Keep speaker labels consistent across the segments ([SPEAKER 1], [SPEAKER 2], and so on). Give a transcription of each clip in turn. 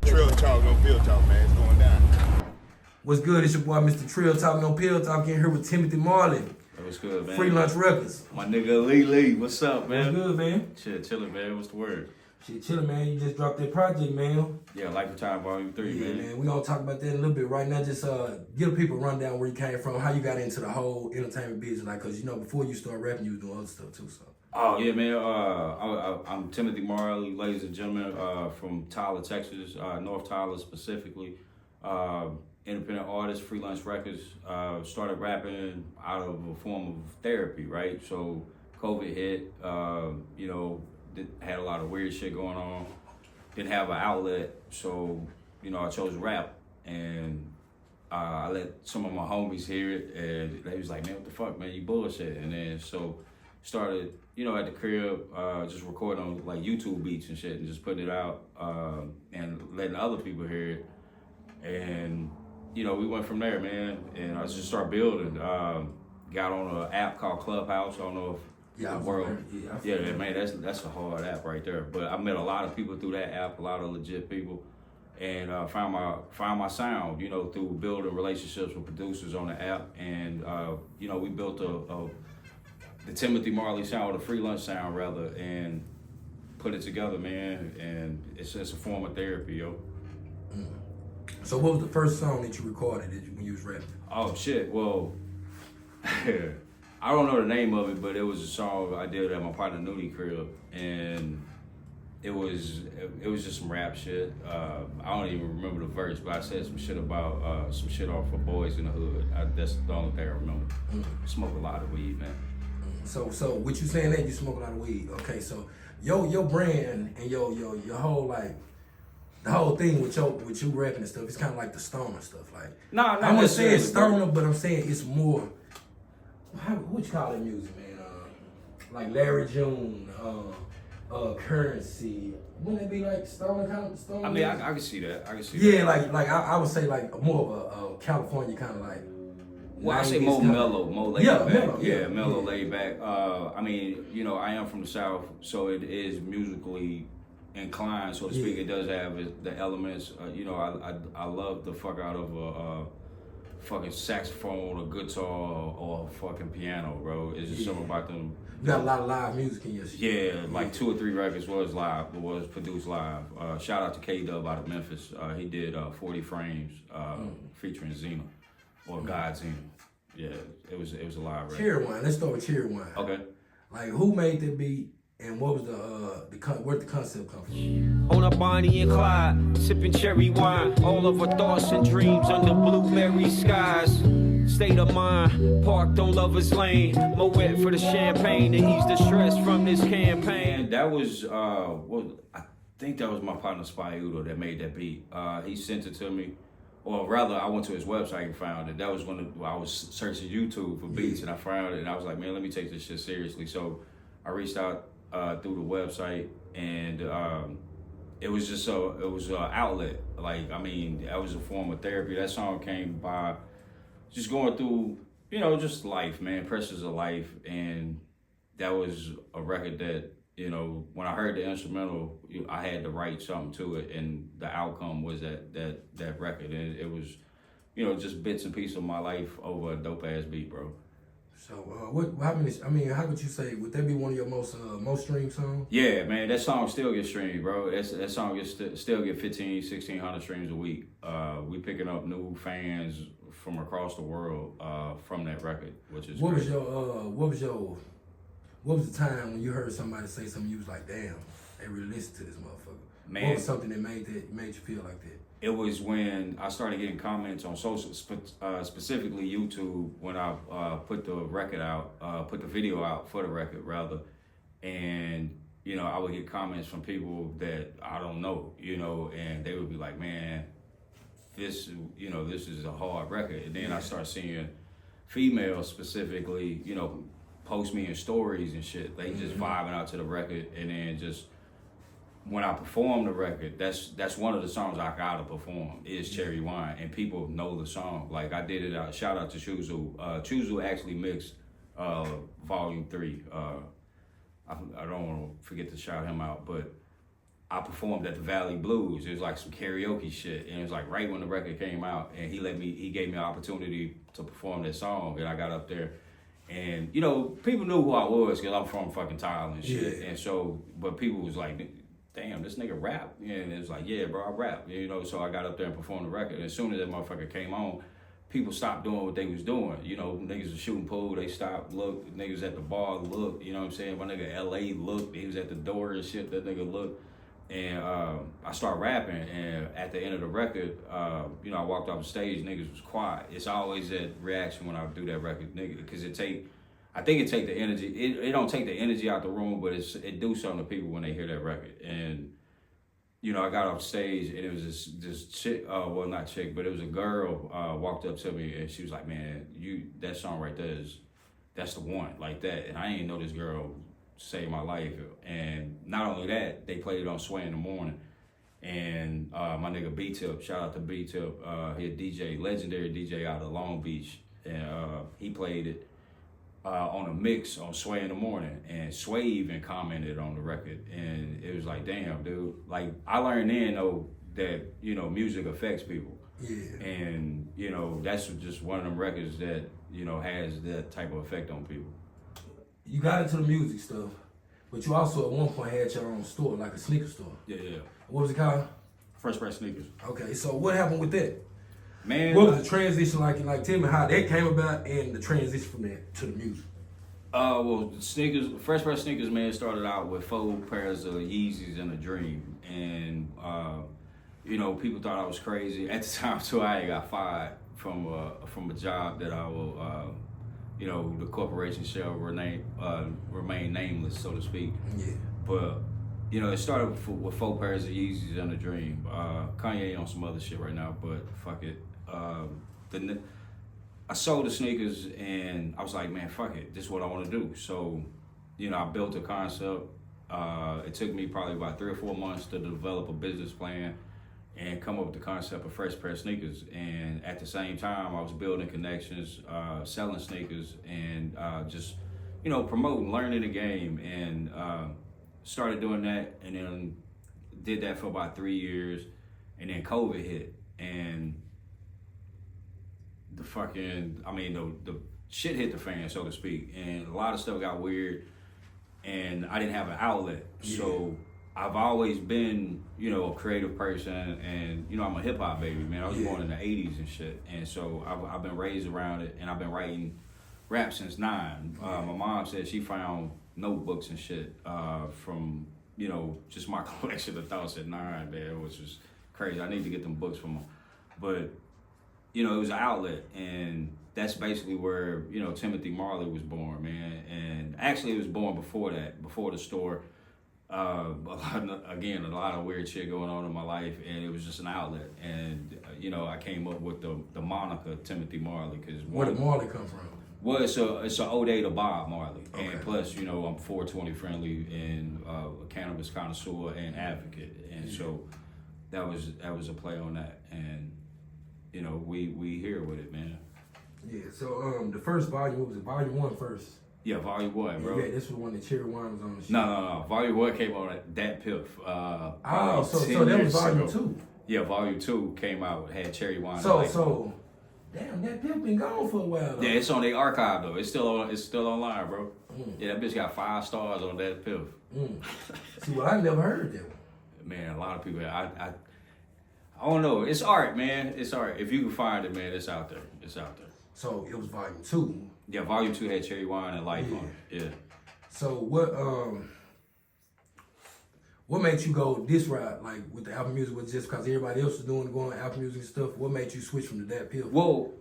[SPEAKER 1] Trill Talk, no pill talk, man. It's going down.
[SPEAKER 2] What's good? It's your boy, Mr. Trill Talk, no pill talk. In here with Timothy Marley.
[SPEAKER 3] What's good, man?
[SPEAKER 2] Free Lunch Records.
[SPEAKER 3] My nigga Lee. What's up, man?
[SPEAKER 2] What's good, man?
[SPEAKER 3] Shit, chillin', man. What's the word?
[SPEAKER 2] Shit, chillin', man. You just dropped that project, man.
[SPEAKER 3] Yeah, Life of Time Volume 3,
[SPEAKER 2] Yeah,
[SPEAKER 3] man.
[SPEAKER 2] man. We gonna talk about that in a little bit right now. Just give the people a rundown where you came from, how you got into the whole entertainment business, like, cause you know before you start rapping, you was doing other stuff too. So.
[SPEAKER 3] Oh yeah, man. I'm Timothy Marley, ladies and gentlemen, from Tyler, Texas, North Tyler specifically. Independent artist, Free Lunch Records. Started rapping out of a form of therapy, right? So COVID hit. Had a lot of weird shit going on. Didn't have an outlet, so I chose rap, and I let some of my homies hear it, and they was like, "Man, what the fuck, man? You bullshit." And then so started, at the crib, just recording on like YouTube beats and shit, and just putting it out, and letting other people hear it. And we went from there, man. And I just started building. Got on an app called Clubhouse. I don't know if the world. Yeah, man, that's a hard app right there. But I met a lot of people through that app, a lot of legit people, and found my sound, through building relationships with producers on the app. And we built the Timothy Marley sound, or the Free Lunch sound rather, and put it together, man. And it's just a form of therapy, yo.
[SPEAKER 2] So what was the first song that you recorded when you was rapping?
[SPEAKER 3] Oh shit, well, I don't know the name of it, but it was a song I did at my partner Noonie crib, and it was just some rap shit. I don't even remember the verse, but I said some shit about some shit off for boys in the hood. That's the only thing I remember. Smoke a lot of weed, man.
[SPEAKER 2] So what you saying that you smoke a lot of weed? Okay, so your brand and your whole like the whole thing with you rapping and stuff, it's kind of like the stoner stuff. Like
[SPEAKER 3] I'm
[SPEAKER 2] gonna say it's stoner, but I'm saying it's more. What you call that music, man? Like Larry June, Currency. Wouldn't it be like stoner kind of stoner?
[SPEAKER 3] I mean, I can see that.
[SPEAKER 2] Yeah, like I would say like more of a California kind of like.
[SPEAKER 3] Well, I say more mellow, more laid back.
[SPEAKER 2] Mellow,
[SPEAKER 3] laid back. I mean, I am from the South, so it is musically inclined, so to speak. It does have the elements. I love the fuck out of a fucking saxophone, or guitar, or a fucking piano, bro. It's just something about them.
[SPEAKER 2] You got a lot of live music in your shit.
[SPEAKER 3] Yeah, like 2 or 3 records was produced live. Shout out to K-Dub out of Memphis. He did 40 Frames featuring Xena. Or Godzilla. Yeah, it was a live record.
[SPEAKER 2] Cherry Wine. Let's start with Cherry Wine.
[SPEAKER 3] Okay.
[SPEAKER 2] Like, who made that beat, and what was where'd the concept come from?
[SPEAKER 4] On a Bonnie and Clyde, sipping cherry wine. All of our thoughts and dreams under blueberry skies. State of mind, parked on Lover's Lane. Moet for the champagne to ease the stress from this campaign.
[SPEAKER 3] And that was, I think that was my partner Spy Udo that made that beat. He sent it to me. Or rather, I went to his website and found it. That was when I was searching YouTube for beats, and I found it, and I was like, man, let me take this shit seriously. So I reached out through the website, and it was just it was an outlet. Like, I mean, that was a form of therapy. That song came by just going through, just life, man, pressures of life, and that was a record that, when I heard the instrumental, I had to write something to it, and the outcome was that record. And it was, just bits and pieces of my life over a dope ass beat, bro.
[SPEAKER 2] So, how would you say, would that be one of your most streamed songs?
[SPEAKER 3] Yeah, man, that song still gets streamed, bro. That song still get 1,600 streams a week. We picking up new fans from across the world from that record, which is
[SPEAKER 2] What was the time when you heard somebody say something you was like, damn, they really listened to this motherfucker? Man, what was something that made you feel like that?
[SPEAKER 3] It was when I started getting comments on social, specifically YouTube, when I put the record out, put the video out for the record rather, and I would get comments from people that I don't know, and they would be like, man, this is a hard record. And then I start seeing females specifically, post me in stories and shit. They just vibing out to the record, and then just when I perform the record, that's one of the songs I gotta perform is Cherry Wine, and people know the song. Like I did it. Shout out to Chuzu. Chuzu actually mixed Volume 3. I don't want to forget to shout him out, but I performed at the Valley Blues. It was like some karaoke shit, and it was like right when the record came out, and he gave me an opportunity to perform that song, and I got up there, and you know, people knew who I was because I'm from fucking Thailand and shit, and so, but people was like, damn, this nigga rap, and it was like, yeah, bro, I rap, you know, so I got up there and performed the record, and as soon as that motherfucker came on, people stopped doing what they was doing. You know, niggas was shooting pool, they stopped, look, niggas at the bar, look, you know what I'm saying? My nigga LA looked, he was at the door and shit, that nigga looked. And I started rapping, and at the end of the record, you know, I walked off the stage, niggas was quiet. It's always that reaction when I do that record, nigga, because I think it take the energy, it don't take the energy out the room, but it do something to people when they hear that record. And, you know, I got off stage, and it was this chick, well, not chick, but it was a girl walked up to me, and she was like, man, that song right there that's the one, like that. And I ain't know this girl saved my life. And not only that, they played it on Sway in the Morning. And my nigga B-Tip, shout out to B-Tip, he a DJ, legendary DJ out of Long Beach. And he played it on a mix on Sway in the Morning. And Sway even commented on the record. And it was like, damn, dude. Like, I learned then, though, that, you know, music affects people. Yeah. And, you know, that's just one of them records that, you know, has that type of effect on people.
[SPEAKER 2] You got into the music stuff, but you also at one point had your own store, like a sneaker store.
[SPEAKER 3] Yeah.
[SPEAKER 2] What was it called?
[SPEAKER 3] Fresh Press Sneakers.
[SPEAKER 2] Okay, so what happened with that?
[SPEAKER 3] Man,
[SPEAKER 2] what was the transition like? Like, tell me how that came about and the transition from that to the music.
[SPEAKER 3] Well, sneakers, Fresh Press Sneakers, man, started out with 4 pairs of Yeezys and a dream, and you know, people thought I was crazy at the time too. I got fired from a job that I will. You know, the corporation shall remain nameless, so to speak. Yeah. But, you know, it started with 4 pairs of Yeezys and a dream. Kanye on some other shit right now, but fuck it. I sold the sneakers, and I was like, man, fuck it. This is what I want to do. So, you know, I built a concept. It took me probably about 3 or 4 months to develop a business plan and come up with the concept of Fresh Pair of Sneakers. And at the same time, I was building connections, selling sneakers, and just, you know, promoting, learning the game, and started doing that, and then did that for about 3 years, and then COVID hit, and the shit hit the fan, so to speak, and a lot of stuff got weird, and I didn't have an outlet, so I've always been, you know, a creative person, and, you know, I'm a hip hop baby, man. I was born in the 80s and shit, and so I've been raised around it, and I've been writing rap since 9. My mom said she found notebooks and shit from, you know, just my collection of thoughts at 9, man, which was crazy. I need to get them books from them. But, you know, it was an outlet, and that's basically where, you know, Timothy Marley was born, man. And actually it was born before that, before the store. A lot of weird shit going on in my life, and it was just an outlet. And you know, I came up with the moniker Timothy Marley because
[SPEAKER 2] where did Marley come from?
[SPEAKER 3] Well, it's an ode to Bob Marley, and plus, you know, I'm 420 friendly and a cannabis connoisseur and advocate, and so that was a play on that, and you know, we here with it, man. Yeah.
[SPEAKER 2] So the first volume, what was it? Volume 1 first.
[SPEAKER 3] Yeah, Volume 1, bro.
[SPEAKER 2] Yeah, this was when the cherry wine was on the shit.
[SPEAKER 3] No. Volume 1 came on that Piff.
[SPEAKER 2] So that was Volume 2.
[SPEAKER 3] Yeah, Volume 2 came out, had cherry wine.
[SPEAKER 2] So, damn, that Piff been gone for a while, though.
[SPEAKER 3] Yeah, it's on their archive, though. It's still online, bro. Yeah, that bitch got 5 stars on that Piff.
[SPEAKER 2] See, well, I never heard that one.
[SPEAKER 3] Man, a lot of people, I don't know. It's art, man. It's art. If you can find it, man, it's out there. It's out there.
[SPEAKER 2] So, it was Volume 2.
[SPEAKER 3] Yeah, Volume 2 had cherry wine and life on it. Yeah.
[SPEAKER 2] So what made you go this route, like with the Apple Music? Was just because everybody else was going Apple Music and stuff? What made you switch from the Dat Piff?
[SPEAKER 3] Well,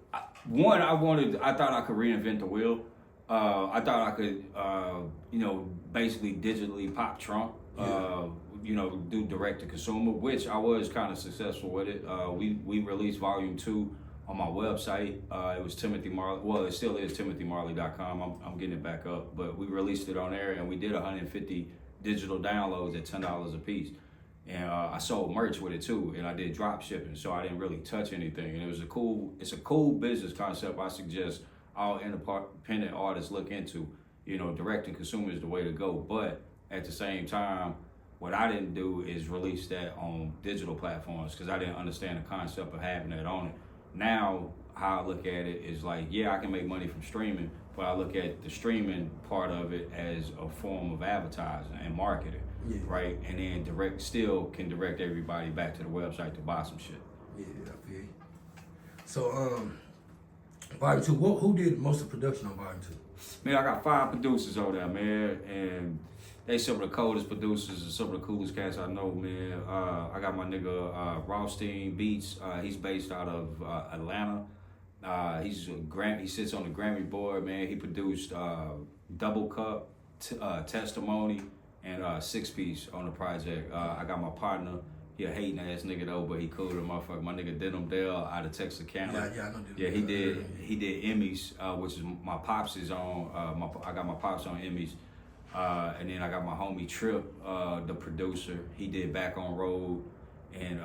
[SPEAKER 3] one, I thought I could reinvent the wheel. I thought I could, you know, basically digitally pop Trump. You know, do direct to consumer, which I was kind of successful with it. We released Volume 2 on my website. It was Timothy Marley. Well, it still is TimothyMarley.com. I'm getting it back up, but we released it on there, and we did 150 digital downloads at $10 a piece. And I sold merch with it too, and I did drop shipping, so I didn't really touch anything. And it's a cool business concept. I suggest all independent artists look into. You know, direct to consumer is the way to go, but at the same time, what I didn't do is release that on digital platforms because I didn't understand the concept of having that on it. Now, how I look at it is like, yeah, I can make money from streaming, but I look at the streaming part of it as a form of advertising and marketing, right? And then still can direct everybody back to the website to buy some shit.
[SPEAKER 2] Yeah, I feel you. So, Volume 2, who did most of the production on Volume 2?
[SPEAKER 3] Man, I got 5 producers over there, man, and they some of the coldest producers and some of the coolest cats I know, man. I got my nigga Rothstein Beats. He's based out of Atlanta. He sits on the Grammy board, man. He produced Double Cup, Testimony, and 6 Piece on the project. I got my partner. He a hating ass nigga though, but he cool to the motherfucker. My nigga Denim Dale out of Texarkana.
[SPEAKER 2] Yeah, I know.
[SPEAKER 3] Yeah, he did Emmys, which is my pops is on. I got my pops on Emmys, and then I got my homie Trip, the producer. He did Back on Road and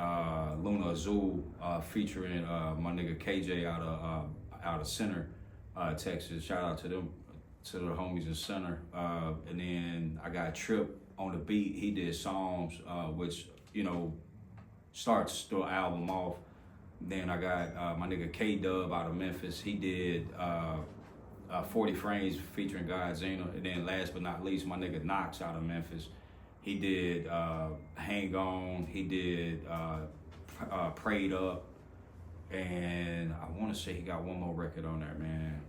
[SPEAKER 3] Luna Azul, featuring my nigga KJ out of Center, Texas. Shout out to them, to the homies in Center. And then I got Trip on the beat. He did songs, which starts the album off. Then I got my nigga K-Dub out of Memphis. He did 40 Frames featuring Godzilla. And then last but not least, my nigga Knox out of Memphis. He did Hang On. He did Prayed Up. And I want to say he got one more record on there, man.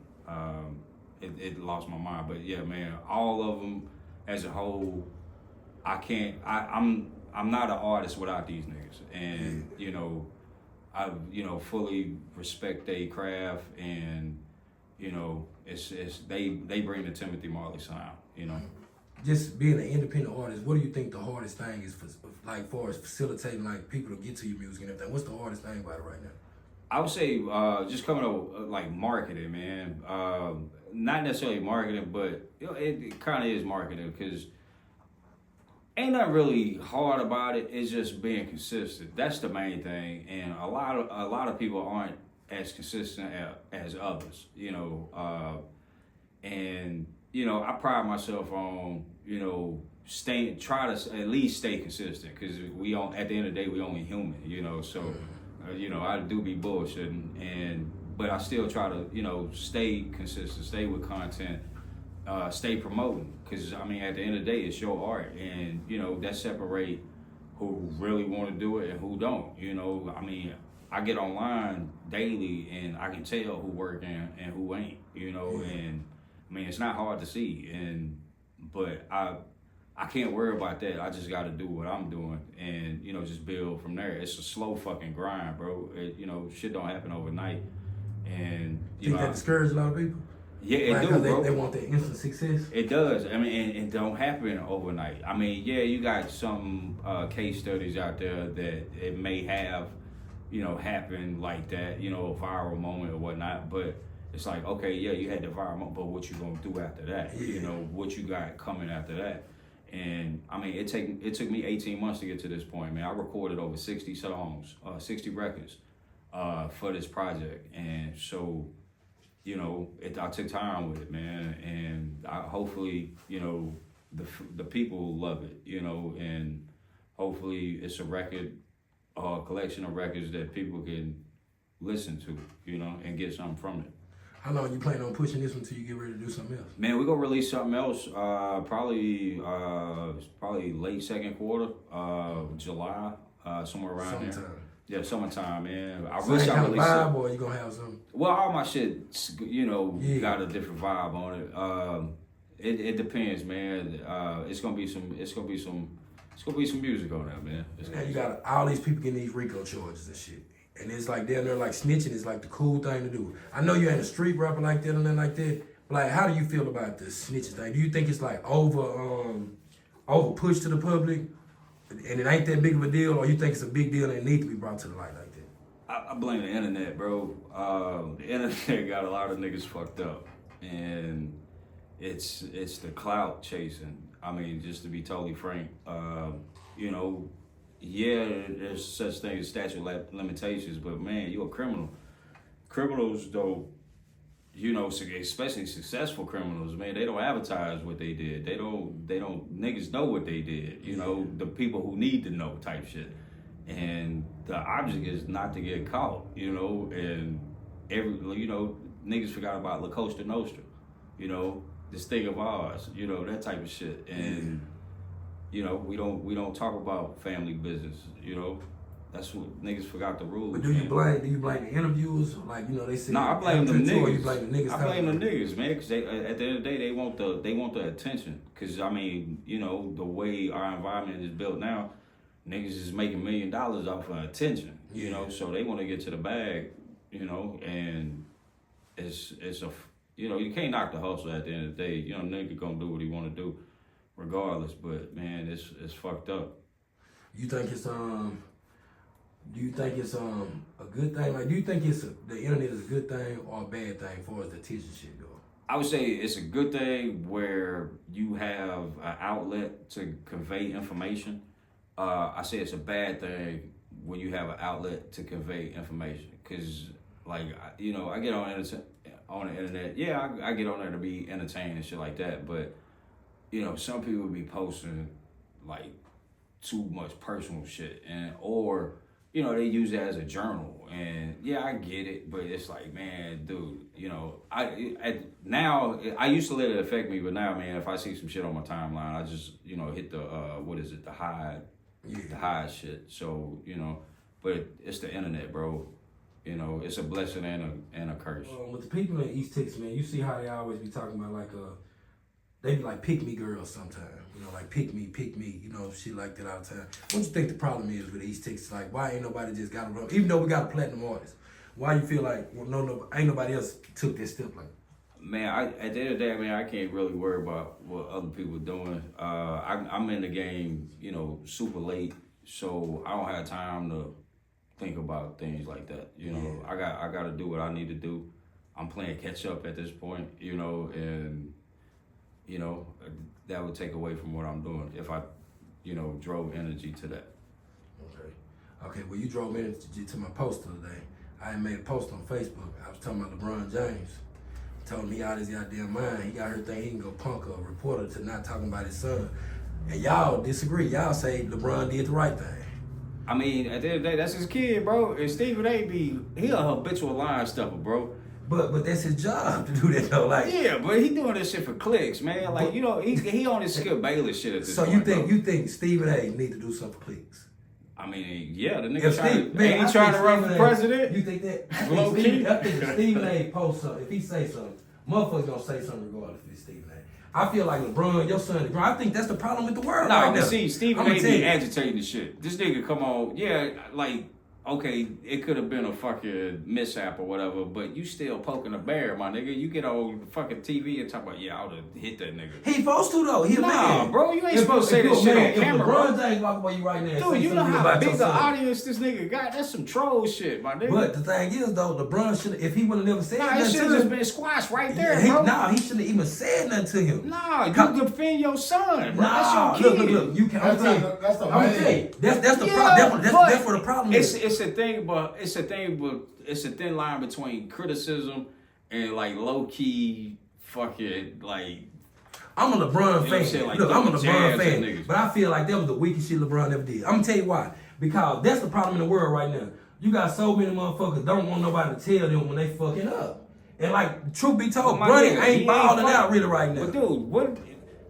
[SPEAKER 3] It lost my mind. But yeah, man, all of them as a whole, I'm not an artist without these niggas, and I fully respect their craft, and it's they bring the Timothy Marley sound,
[SPEAKER 2] Just being an independent artist, what do you think the hardest thing is for as facilitating like people to get to your music and everything? What's the hardest thing about it right now?
[SPEAKER 3] I would say just coming up like marketing, man. Not necessarily marketing, but it kind of is marketing because. Ain't nothing really hard about it. It's just being consistent. That's the main thing. And a lot of people aren't as consistent as others, And I pride myself on try to at least stay consistent because at the end of the day we only human, So I do be bullshitting, but I still try to stay consistent, stay with content. Stay promoting, because at the end of the day, it's your art, and that separate who really want to do it and who don't. I get online daily, and I can tell who working and who ain't. And it's not hard to see, but I can't worry about that. I just got to do what I'm doing, and just build from there. It's a slow fucking grind, bro. Shit don't happen overnight, and
[SPEAKER 2] think that discourages a lot of people.
[SPEAKER 3] Yeah, it do, bro.
[SPEAKER 2] They want that instant success.
[SPEAKER 3] It does. And it don't happen overnight. You got some case studies out there that it may have, happen like that, a viral moment or whatnot. But it's like, okay, yeah, you had the viral moment, but what you gonna do after that?
[SPEAKER 2] Yeah.
[SPEAKER 3] What you got coming after that? And it took me 18 months to get to this point, man. I recorded over 60 songs, 60 records for this project, and so. I took time with it, man, and hopefully, the people love it, and hopefully it's a record, a collection of records that people can listen to, and get something from it.
[SPEAKER 2] How long you planning on pushing this until you get ready to do something else?
[SPEAKER 3] Man, we're gonna release something else, probably late second quarter, July, somewhere around there. Yeah, summertime, man. I wish I released
[SPEAKER 2] vibe, or you gonna have some?
[SPEAKER 3] Well, all my shit, got a different vibe on it. It depends, man. It's gonna be some music on that, man.
[SPEAKER 2] And you got all these people getting these RICO charges and shit, and it's like they're like snitching is like the cool thing to do. I know you ain't a street rapper like that or nothing like that. But like, how do you feel about the snitching thing? Do you think it's like over push to the public? And it ain't that big of a deal, or you think it's a big deal and it needs to be brought to the light like that?
[SPEAKER 3] I blame the internet, bro. The internet got a lot of niggas fucked up, and it's the clout chasing. Just to be totally frank, there's such thing as statute of limitations, but man, you're a criminal. Criminals, though, you know, especially successful criminals, man, they don't advertise what they did. They don't niggas know what they did. You know, the people who need to know type shit. And the object is not to get caught, you know, and you know, niggas forgot about La Costa Nostra, you know, this thing of ours, you know, that type of shit. And, you know, we don't talk about family business, you know. That's what niggas forgot the rules.
[SPEAKER 2] But do you blame the interviewers? Like, you know, they say
[SPEAKER 3] I blame them niggas.
[SPEAKER 2] You blame the niggas.
[SPEAKER 3] I blame the niggas, man, because at the end of the day they want the attention. Because I mean, you know, the way our environment is built now, niggas is making $1 million off of attention. You know, so they want to get to the bag. You know, and it's a, you know, you can't knock the hustle at the end of the day. You know, nigga gonna do what he want to do, regardless. But man, it's fucked up.
[SPEAKER 2] You think it's Do you think it's a good thing? Like, do you think the internet is a good thing or a bad thing as far as the attention shit go?
[SPEAKER 3] I would say it's a good thing where you have an outlet to convey information. I say it's a bad thing when you have an outlet to convey information. Cause like, you know, I get on the internet. Yeah, I get on there to be entertained and shit like that. But, you know, some people be posting like too much personal shit or, you know, they use it as a journal, and yeah, I get it, but it's like, man, dude, you know, now I used to let it affect me, but now, man, if I see some shit on my timeline, I just, you know, hit the the hide shit. So, you know, but it's the internet, bro. You know, it's a blessing and a curse.
[SPEAKER 2] With the people in East Texas, man, you see how they always be talking about like they be like pick me girls sometimes, you know, like pick me, you know, shit like that all the time. What you think the problem is with East Texas? Like, why ain't nobody just got to run? Even though we got a platinum artist, why you feel like ain't nobody else took this step like?
[SPEAKER 3] Man, at the end of the day, man, I can't really worry about what other people are doing. I'm in the game, you know, super late, so I don't have time to think about things like that. You know, I got to do what I need to do. I'm playing catch up at this point, you know, and you know, that would take away from what I'm doing if I, you know, drove energy to that.
[SPEAKER 2] Okay, well, you drove energy to my post today. I made a post on Facebook. I was talking about LeBron James. Told him he out his goddamn mind. He got her think he can go punk a reporter to not talking about his son. And y'all disagree. Y'all say LeBron did the right thing.
[SPEAKER 3] I mean, at the end of the day, that's his kid, bro. And Stephen A. he a habitual line stuffer, bro.
[SPEAKER 2] But that's his job to do that though. Like,
[SPEAKER 3] yeah, but he doing this shit for clicks, man. Like, you know, he on his Skip Bayless shit at this point.
[SPEAKER 2] So you think Stephen A. need to do something for clicks?
[SPEAKER 3] I mean, yeah, the nigga trying to run for president.
[SPEAKER 2] You think that?
[SPEAKER 3] Low key.
[SPEAKER 2] I think if Stephen A. posts something, if he say something, motherfuckers gonna say something regardless if it's Stephen A. I feel like LeBron, your son, LeBron, I think that's the problem with the world right now.
[SPEAKER 3] See, Stephen A. be agitating the shit. This nigga come on, yeah, like, okay, it could have been a fucking mishap or whatever, but you still poking a bear, my nigga. You get on fucking TV and talk about, yeah, I would have hit that nigga.
[SPEAKER 2] He supposed to though. He a man.
[SPEAKER 3] Bro, you ain't supposed to say this shit on camera, bro.
[SPEAKER 2] LeBron James walk by you right now.
[SPEAKER 3] Dude, you know how big the audience this nigga got? That's some troll shit, my nigga.
[SPEAKER 2] But the thing is though, LeBron should, if he would have never said nothing,
[SPEAKER 3] it should have just been squashed right there, bro.
[SPEAKER 2] He shouldn't have even said nothing to him.
[SPEAKER 3] You defend your son, bro. That's your kid.
[SPEAKER 2] Look, you can't. I'm gonna tell you. That's the problem. That's where the problem is.
[SPEAKER 3] It's a thing, but it's a thin line between criticism and like low key fucking like.
[SPEAKER 2] I'm a LeBron fan. Like, look, I'm a LeBron fan, but I feel like that was the weakest shit LeBron ever did. I'm gonna tell you why. Because that's the problem in the world right now. You got so many motherfuckers don't want nobody to tell them when they fucking up. And like, truth be told, Bronny ain't balling out really right now.
[SPEAKER 3] But dude, what?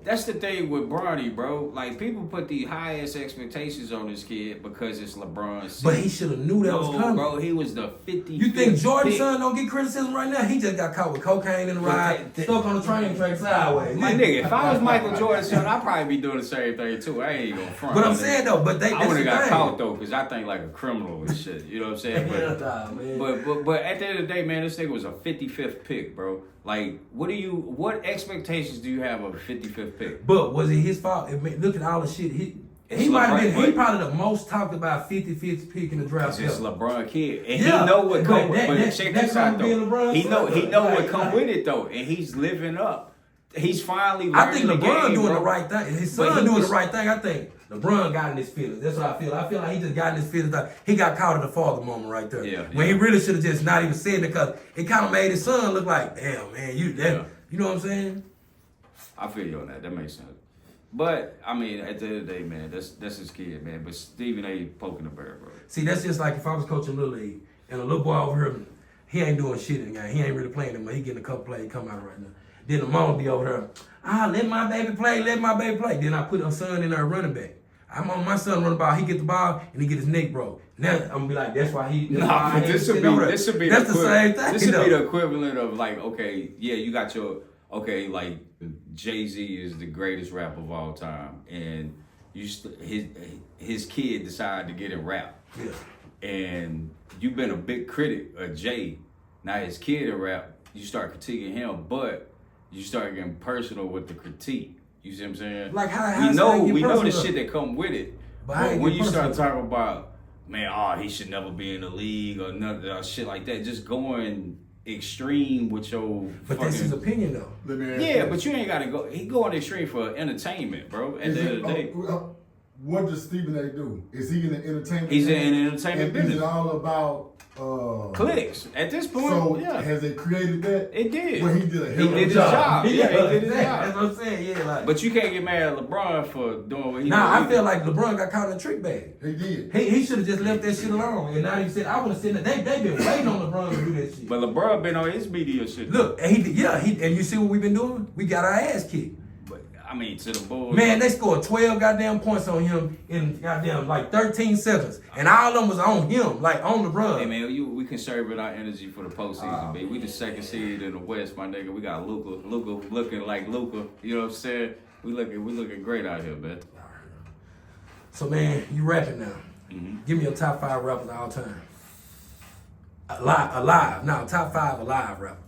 [SPEAKER 3] That's the thing with Bronny, bro. Like, people put the highest expectations on this kid because it's LeBron's son.
[SPEAKER 2] But he should have knew that was coming.
[SPEAKER 3] Bro, he was the 50.
[SPEAKER 2] You think Jordan's son don't get criticism right now? He just got caught with cocaine in the ride, stuck on the train track sideways.
[SPEAKER 3] My nigga, if I was Michael Jordan's son, I'd probably be doing the same thing too. I ain't gonna front.
[SPEAKER 2] But I'm saying though, but I
[SPEAKER 3] would have got caught though, because I think like a criminal and shit. You know what I'm saying? But at the end of the day, man, this nigga was a 55th pick, bro. Like, what expectations do you have of a 55th pick?
[SPEAKER 2] But was it his fault? Look at all the shit. He might have been. He probably the most talked about 55th pick in the draft.
[SPEAKER 3] It's LeBron kid, and he know what come with. But check this out though. He know what come with it though, and he's living up. He's finally learning.
[SPEAKER 2] I think LeBron doing the right thing. His son doing the right thing. I think LeBron got in his feelings. That's what I feel. I feel like he just got in his feelings. Like he got caught at the father moment right there.
[SPEAKER 3] Yeah.
[SPEAKER 2] When he really should have just not even said it, because it kind of made his son look like, damn, man, you know what I'm saying?
[SPEAKER 3] I feel you on that. That makes sense. But I mean, at the end of the day, man, that's his kid, man. But Stephen A. poking the bear, bro.
[SPEAKER 2] See, that's just like if I was coaching Little League and a little boy over here, he ain't doing shit in the game. He ain't really playing them, but he getting a couple plays come out right now. Then the mom be over there, let my baby play, let my baby play. Then I put a son in there running back. I'm on my son running ball, he get the ball and he get his neck broke. Now I'm gonna be like, that's why he.
[SPEAKER 3] Nah, but this should be
[SPEAKER 2] that's the same thing.
[SPEAKER 3] This should be the equivalent of like, okay, yeah, you got your like Jay-Z is the greatest rapper of all time, and his kid decided to get in rap.
[SPEAKER 2] Yeah.
[SPEAKER 3] And you've been a big critic of Jay. Now his kid in rap, you start critiquing him, but you start getting personal with the critique. You see what I'm saying?
[SPEAKER 2] Like
[SPEAKER 3] we know the shit that come with it. But when you start talking about, man, he should never be in the league or nothing, shit like that, just going extreme with your.
[SPEAKER 2] But that's his opinion though.
[SPEAKER 3] Yeah, but you ain't gotta go. He going extreme for entertainment, bro. At the end of the day.
[SPEAKER 1] What does Stephen A. do? Is he in the entertainment?
[SPEAKER 3] He's in the entertainment business.
[SPEAKER 1] Is it all about
[SPEAKER 3] clicks at this point?
[SPEAKER 1] So
[SPEAKER 3] yeah.
[SPEAKER 1] Has it created that?
[SPEAKER 3] It did.
[SPEAKER 1] Well, he did a
[SPEAKER 3] He did his job. Yeah, he did his job.
[SPEAKER 2] That's what I'm saying. Yeah, like.
[SPEAKER 3] But you can't get mad at LeBron for doing what he did.
[SPEAKER 2] I feel like LeBron got caught in a trick bag.
[SPEAKER 1] He did.
[SPEAKER 2] He should have just left that shit alone. And now he said, I would have said that they been waiting on LeBron to do that shit.
[SPEAKER 3] But LeBron been on his media shit.
[SPEAKER 2] Look, and and you see what we've been doing? We got our ass kicked.
[SPEAKER 3] I mean, to the Bulls.
[SPEAKER 2] Man, they scored 12 goddamn points on him in goddamn like 13 seconds. And all of them was on him, like on LeBron.
[SPEAKER 3] Hey, man, we conserving our energy for the postseason, baby. We the second seed in the West, my nigga. We got Luka looking like Luka. You know what I'm saying? We looking great out here, man.
[SPEAKER 2] So, man, you rapping now.
[SPEAKER 3] Mm-hmm.
[SPEAKER 2] Give me your top 5 rappers of all time. Alive. No, top 5 alive rappers.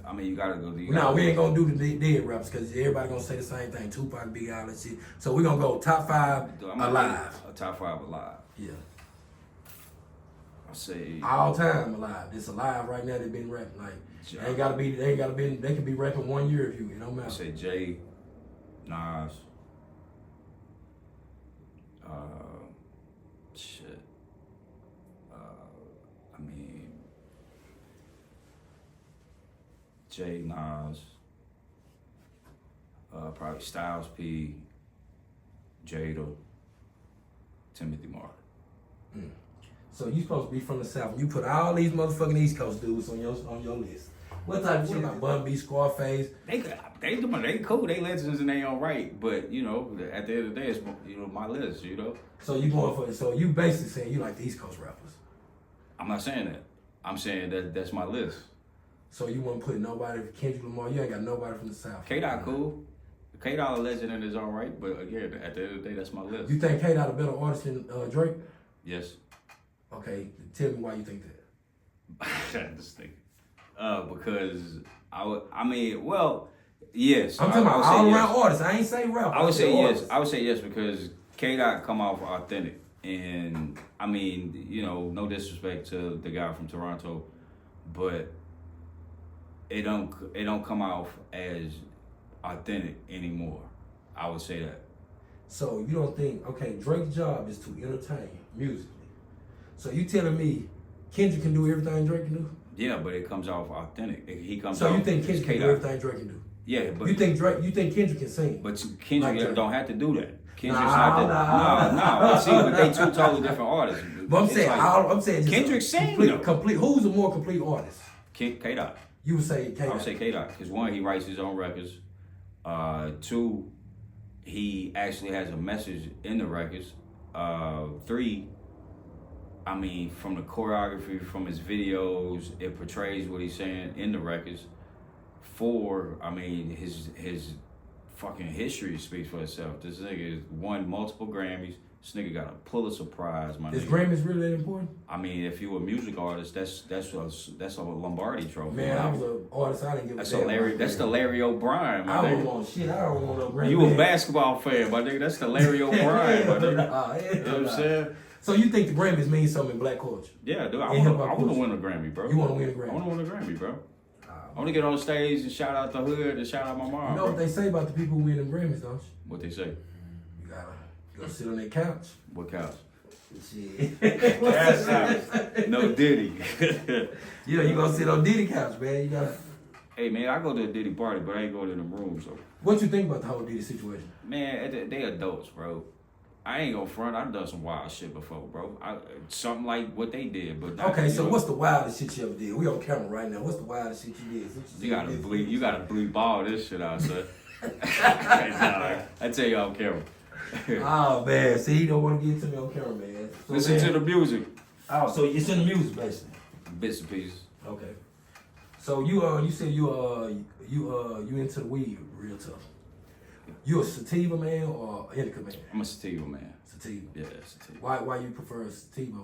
[SPEAKER 3] I mean, you gotta go.
[SPEAKER 2] We ain't gonna do the dead rappers because everybody gonna say the same thing. Tupac, Big Al, and shit. So we gonna go top 5 alive.
[SPEAKER 3] Top 5 alive.
[SPEAKER 2] Yeah.
[SPEAKER 3] I say
[SPEAKER 2] all time alive. It's alive right now. They've been rapping like they ain't gotta be. They can be rapping 1 year if you. It don't matter.
[SPEAKER 3] I say Jay, Nas. Shit. I mean. Jay, Nas, probably Styles P, Jada, Timothy Martin.
[SPEAKER 2] So you supposed to be from the South. You put all these motherfucking East Coast dudes on your list. What type of shit about Bun B, Scarface?
[SPEAKER 3] They cool. They legends in their own right. But you know, at the end of the day, it's my list. You know.
[SPEAKER 2] So you basically saying you like the East Coast rappers.
[SPEAKER 3] I'm not saying that. I'm saying that's my list.
[SPEAKER 2] So you wouldn't put nobody, Kendrick Lamar, you ain't got nobody from the South.
[SPEAKER 3] K-Dot cool. K-Dot a legend in his own right, but again, at the end of the day, that's my list.
[SPEAKER 2] You think K-Dot a better artist than Drake?
[SPEAKER 3] Yes.
[SPEAKER 2] Okay, tell me why you think that.
[SPEAKER 3] Just think. Because yes.
[SPEAKER 2] I'm talking about all around artists. I ain't say rap.
[SPEAKER 3] I would say yes. I would say yes because K-Dot come off authentic. And I mean, no disrespect to the guy from Toronto, but it don't come off as authentic anymore. I would say that.
[SPEAKER 2] So you don't think Drake's job is to entertain musically. So you telling me Kendrick can do everything Drake can do?
[SPEAKER 3] Yeah, but it comes off authentic. He comes.
[SPEAKER 2] So
[SPEAKER 3] off
[SPEAKER 2] you think Kendrick can do everything Drake can do?
[SPEAKER 3] Yeah, but
[SPEAKER 2] you think Kendrick can sing?
[SPEAKER 3] But Kendrick
[SPEAKER 2] like
[SPEAKER 3] don't have to do that. Kendrick's not that. No. See, but they two totally different artists.
[SPEAKER 2] But I'm saying
[SPEAKER 3] Kendrick sing
[SPEAKER 2] complete. Who's a more complete artist?
[SPEAKER 3] K-Dot.
[SPEAKER 2] You would say K-Dot.
[SPEAKER 3] I would say K-Dot because 1, he writes his own records. 2, he actually has a message in the records. 3, I mean, from the choreography, from his videos, it portrays what he's saying in the records. 4, I mean, his fucking history speaks for itself. This nigga has won multiple Grammys. This nigga got a Pulitzer Prize, my nigga.
[SPEAKER 2] Is Grammys really that important?
[SPEAKER 3] I mean, if you a music artist, that's a Lombardi trophy.
[SPEAKER 2] Man, I was an artist. I didn't give a damn.
[SPEAKER 3] That's the Larry O'Brien, my nigga.
[SPEAKER 2] I don't want shit. I don't want no Grammy.
[SPEAKER 3] You a basketball fan, my nigga. That's the Larry O'Brien, my nigga. You know what I'm saying?
[SPEAKER 2] So you think the Grammys mean something in black culture?
[SPEAKER 3] Yeah, dude. I want to win a Grammy, bro.
[SPEAKER 2] You want to win a Grammy?
[SPEAKER 3] I want to win a Grammy, bro. I want to get on stage and shout out the hood and shout out my mom.
[SPEAKER 2] You know what they say about the people who win them Grammys, don't you?
[SPEAKER 3] What they say?
[SPEAKER 2] You gotta You gonna sit on that couch?
[SPEAKER 3] What couch?
[SPEAKER 2] Shit.
[SPEAKER 3] No Diddy.
[SPEAKER 2] Yeah, you gonna sit on Diddy couch, man. You gotta.
[SPEAKER 3] Hey man, I go to a Diddy party, but I ain't going to them rooms. So.
[SPEAKER 2] What you think about the whole Diddy situation?
[SPEAKER 3] Man, they adults, bro. I ain't gonna front. I've done some wild shit before, bro. Something like what they did, but
[SPEAKER 2] okay. So what's the wildest shit you ever did? We on camera right now. What's the wildest shit you did?
[SPEAKER 3] You gotta bleep. You gotta bleep all this shit out, son. I tell you on camera.
[SPEAKER 2] Oh man, see, you don't want to get to me on camera, man. So,
[SPEAKER 3] Listen to the music.
[SPEAKER 2] Oh, so it's in the music, basically.
[SPEAKER 3] Bits and pieces.
[SPEAKER 2] Okay. So you said you into the weed real tough. You a sativa man or indica man?
[SPEAKER 3] I'm a sativa man.
[SPEAKER 2] Sativa.
[SPEAKER 3] Yeah, sativa.
[SPEAKER 2] Why you prefer sativa?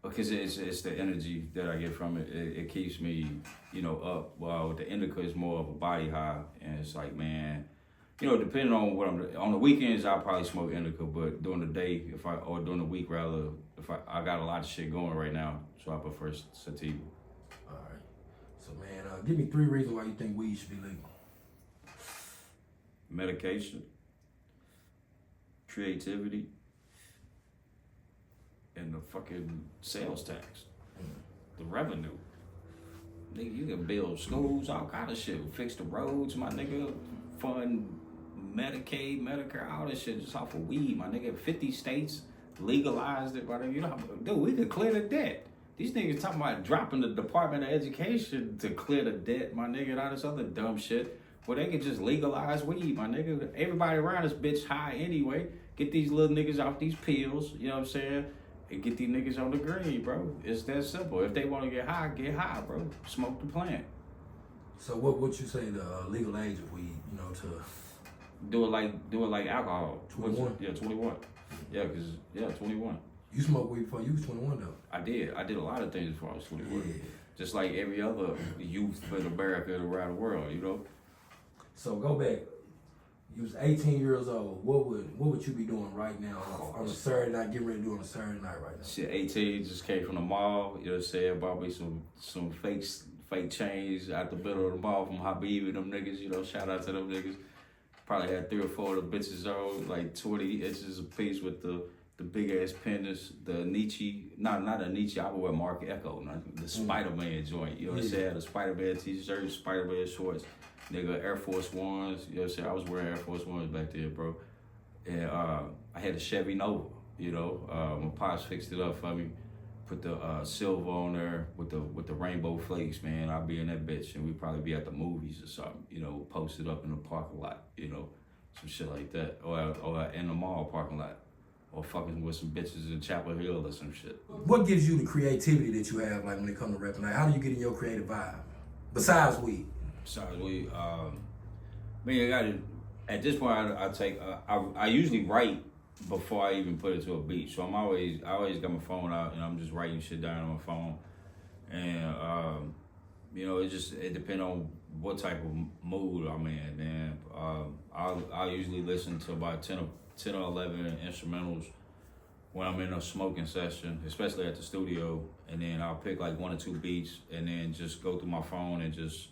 [SPEAKER 3] Because it's the energy that I get from it. It keeps me, up. While the indica is more of a body high, and it's like, man, depending on what on the weekends, I'll probably smoke indica, but during the day, or during the week rather, I got a lot of shit going right now, so I prefer sativa.
[SPEAKER 2] All right. So man, give me 3 reasons why you think weed should be legal.
[SPEAKER 3] Medication, creativity, and the fucking sales tax, the revenue. Nigga, you can build schools, all kind of shit, fix the roads, my nigga, fund Medicaid, Medicare, all this shit just off of weed, my nigga. 50 states legalized it, my nigga. Dude, we could clear the debt. These niggas talking about dropping the Department of Education to clear the debt, my nigga, and all this other dumb shit. Well, they could just legalize weed, my nigga. Everybody around this bitch high anyway. Get these little niggas off these pills, you know what I'm saying? And get these niggas on the green, bro. It's that simple. If they want to get high, bro. Smoke the plant.
[SPEAKER 2] So what would you say the legal age of weed, to...
[SPEAKER 3] Do it like alcohol.
[SPEAKER 2] 21?
[SPEAKER 3] Yeah, 21. Yeah, 21.
[SPEAKER 2] You smoked weed before you was 21, though.
[SPEAKER 3] I did a lot of things before I was 21.
[SPEAKER 2] Yeah.
[SPEAKER 3] Just like every other youth in America and around the world,
[SPEAKER 2] So go back. You was 18 years old. What would you be doing right now on a Saturday night? Getting ready to do on a Saturday night right now.
[SPEAKER 3] Shit, 18, just came from the mall. You know what I'm saying? Bought me some fake chains out the middle of the mall from Habib and them niggas. Shout out to them niggas. Probably had 3 or 4 of the bitches on, like 20 inches a piece with the big ass pendants. The Nietzsche, not a Nietzsche. I would wear Mark Echo, the Spider-Man joint. You know what I'm saying? The Spider-Man t-shirt, Spider-Man shorts. Nigga, Air Force Ones, you know what I'm saying? I was wearing Air Force Ones back then, bro. And I had a Chevy Nova, my pops fixed it up for me. Put the silver on there with the rainbow flakes, man. I'd be in that bitch and we'd probably be at the movies or something, posted up in the parking lot, some shit like that. Or in the mall parking lot. Or fucking with some bitches in Chapel Hill or some shit.
[SPEAKER 2] What gives you the creativity that you have, like when it comes to rapping? Like, how do you get in your creative vibe? Besides weed.
[SPEAKER 3] Besides weed, at this point, I usually write before I even put it to a beat. So I always got my phone out and I'm just writing shit down on my phone. And, it depends on what type of mood I'm in, man. I'll usually listen to about 10 or 11 instrumentals when I'm in a smoking session, especially at the studio. And then I'll pick like 1 or 2 beats and then just go through my phone and just,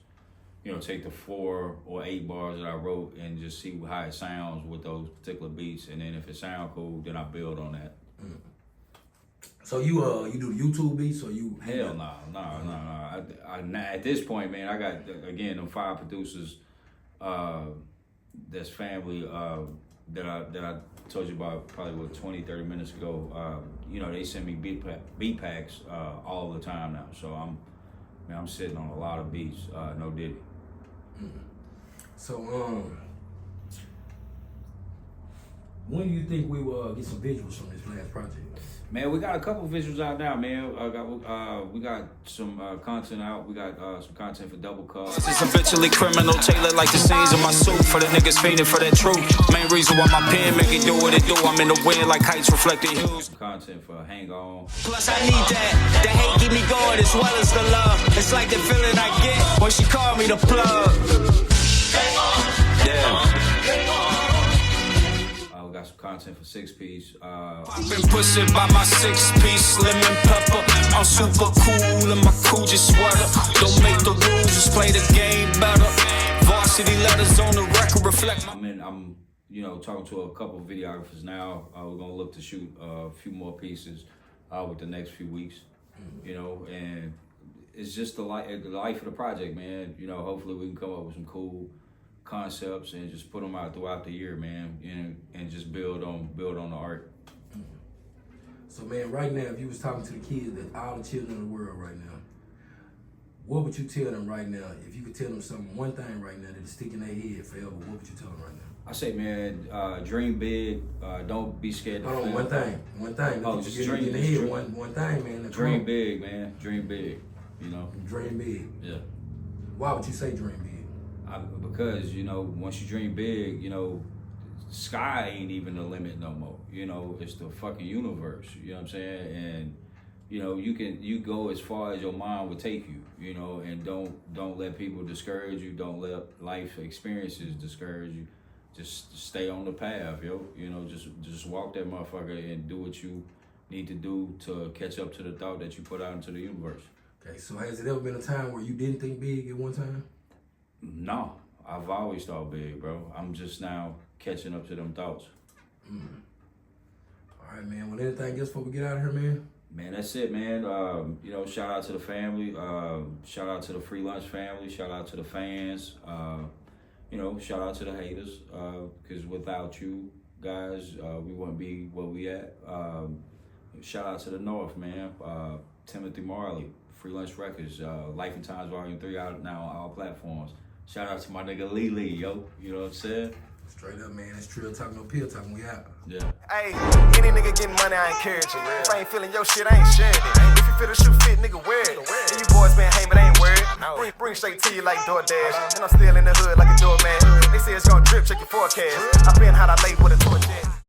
[SPEAKER 3] take the 4 or 8 bars that I wrote and just see how it sounds with those particular beats. And then if it sounds cool, then I build on that.
[SPEAKER 2] Mm. So you do the YouTube beats or you?
[SPEAKER 3] Hell no. At this point, man, I got, again, them 5 producers that's family that I told you about probably 20, 30 minutes ago. They send me beat packs all the time now. So I'm sitting on a lot of beats, no Diddy.
[SPEAKER 2] Mm-hmm. So, when do you think we will get some visuals from this last project?
[SPEAKER 3] Man, we got a couple visuals out now, man. We got some content out. We got some content for Double Cup.
[SPEAKER 4] It's habitually criminal, tailored like the scenes in my suit. For the niggas fiending for that truth. Main reason why my pen make it do what it do. I'm in the wind like heights reflecting hues.
[SPEAKER 3] Content for Hang On.
[SPEAKER 4] Plus I need that. The hate keep me going as well as the love. It's like the feeling I get when she called me the plug. Yeah.
[SPEAKER 3] We got some content for 6 Piece.
[SPEAKER 4] I've been pushing by my 6-piece lemon pepper. I'm super cool in my Coogee sweater. Don't make the rules, just play the game better. Varsity letters on the record reflect my...
[SPEAKER 3] I'm you know, talking to a couple of videographers now. We're gonna look to shoot a few more pieces with the next few weeks. You know, and it's just the life of the project, man. You know, hopefully we can come up with some cool concepts and just put them out throughout the year, man, and just build on the art.
[SPEAKER 2] So, man, right now, if you was talking to the kids, all the children in the world right now, what would you tell them right now? If you could tell them something, one thing right now that'll stick in their head forever, what would you tell them right now?
[SPEAKER 3] I say, man, dream big. Don't be scared to fail.
[SPEAKER 2] One thing.
[SPEAKER 3] Oh, just dream.
[SPEAKER 2] In the head. One thing, man.
[SPEAKER 3] Dream big, man. Dream big. You know.
[SPEAKER 2] Dream big.
[SPEAKER 3] Yeah.
[SPEAKER 2] Why would you say dream big?
[SPEAKER 3] Because, you know, once you dream big, you know, sky ain't even the limit no more. You know, it's the fucking universe. You know what I'm saying? And you know, you go as far as your mind would take you. You know, and don't let people discourage you. Don't let life experiences discourage you. Just stay on the path, yo. You know, just walk that motherfucker and do what you need to do to catch up to the thought that you put out into the universe.
[SPEAKER 2] Okay, so has it ever been a time where you didn't think big at one time?
[SPEAKER 3] No, I've always thought big, bro. I'm just now catching up to them thoughts.
[SPEAKER 2] All right, man. Well, anything else before we get out of here, man?
[SPEAKER 3] Man, that's it, man. You know, shout out to the family. Shout out to the Free Lunch family. Shout out to the fans. You know, shout out to the haters. Because without you guys, we wouldn't be where we at. Shout out to the North, man. Timothy Marley, Free Lunch Records, Life and Times Volume 3 out now on all platforms. Shout out to my nigga Lee, yo. You know what I'm saying?
[SPEAKER 2] Straight up, man. It's Trill Talk, no pill talking. We out.
[SPEAKER 3] Yeah.
[SPEAKER 5] Hey, any nigga getting money, I encourage it. If I ain't feeling your shit, I ain't sharing it. If you feel the shoe fit, nigga, wear it. And you boys been hanging, but I ain't worried. Bring straight to you like DoorDash. And I'm still in the hood like a doorman. They say it's gonna drip, check your forecast. I been hot, I late with a torch.